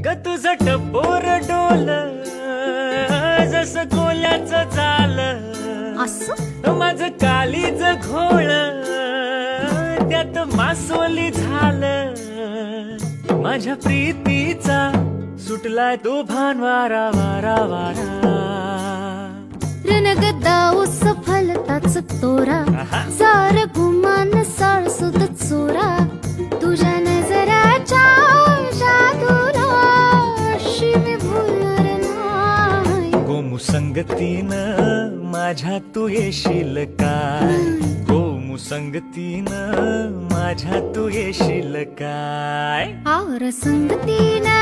ग तुझं टपोर डोल जस कोल्याचं झालं, असं माझं कालीच घोळ त्यात मासोली झालं. माझ्या प्रीतीचा सुटलाय तो भान वारा वारा वारा. रणगदा उस फलताच तोरा, आहा. सार गुमान साळसुद चोरा. तुझ्या नजराच्या जादूला अशी मी भुलणार नाही. गोमू संगतीनं माझ्या तू येशील काय, गोमू संगतीनं माझ्या तू येशील काय. आवर संगतीनं